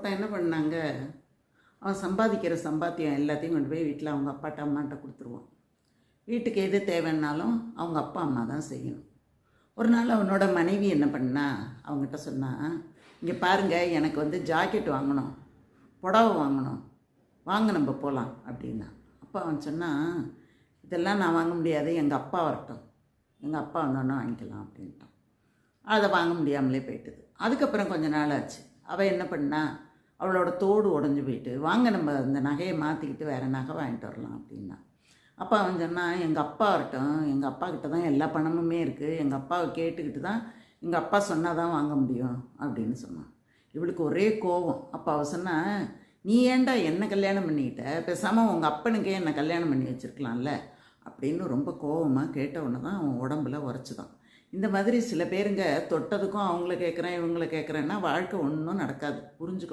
ஒருத்தன் என்ன பண்ணாங்க, அவன் சம்பாதிக்கிற சம்பாத்தியம் எல்லாத்தையும் கொண்டு போய் வீட்டில் அவங்க அப்பாட்ட அம்மாட்ட கொடுத்துருவான். வீட்டுக்கு எது தேவைன்னாலும் அவங்க அப்பா அம்மா தான் செய்யணும். ஒரு நாள் அவனோட மனைவி என்ன பண்ணா, அவங்ககிட்ட சொன்னா, இங்கே பாருங்கள், எனக்கு வந்து ஜாக்கெட் வாங்கணும், புடவை வாங்கணும், வாங்க நம்ம போகலாம் அப்படின்னா. அப்போ அவன் சொன்னான், இதெல்லாம் நான் வாங்க முடியாது, எங்கள் அப்பா வரட்டும், எங்கள் அப்பா வந்தோன்னே வாங்கிக்கலாம் அப்படின்ட்டான். அதை வாங்க முடியாமலே போயிட்டுது. அதுக்கப்புறம் கொஞ்ச நாள் ஆச்சு. அவள் என்ன பண்ணா, அவளோட தோடு உடஞ்சி போயிட்டு, வாங்க நம்ம இந்த நகையை மாற்றிக்கிட்டு வேறு நகை வாங்கிட்டு வரலாம் அப்படின்னா. அப்பா அவன் சொன்னான், எங்கள் அப்பா வரட்டும், எங்கள் அப்பா கிட்ட தான் எல்லா பணமுமே இருக்குது, எங்கள் அப்பாவை கேட்டுக்கிட்டு தான் எங்கள் அப்பா சொன்னால் தான் வாங்க முடியும் அப்படின்னு சொன்னான். இவளுக்கு ஒரே கோபம். அப்போ அவள் சொன்னா, நீ ஏன்டா என்ன கல்யாணம் பண்ணிக்கிட்ட, பேசாமல் உங்கள் அப்பனுக்கே என்னை கல்யாணம் பண்ணி வச்சுருக்கலாம்ல அப்படின்னு ரொம்ப கோபமாக கேட்ட உடனே தான் அவன் உடம்புல உரைச்சிதான். இந்த மாதிரி சில பேருங்க தொட்டதுக்கும் அவங்கள கேட்குறேன் இவங்கள கேட்குறேன்னா வாழ்க்கை ஒன்றும் நடக்காது. புரிஞ்சுக்க.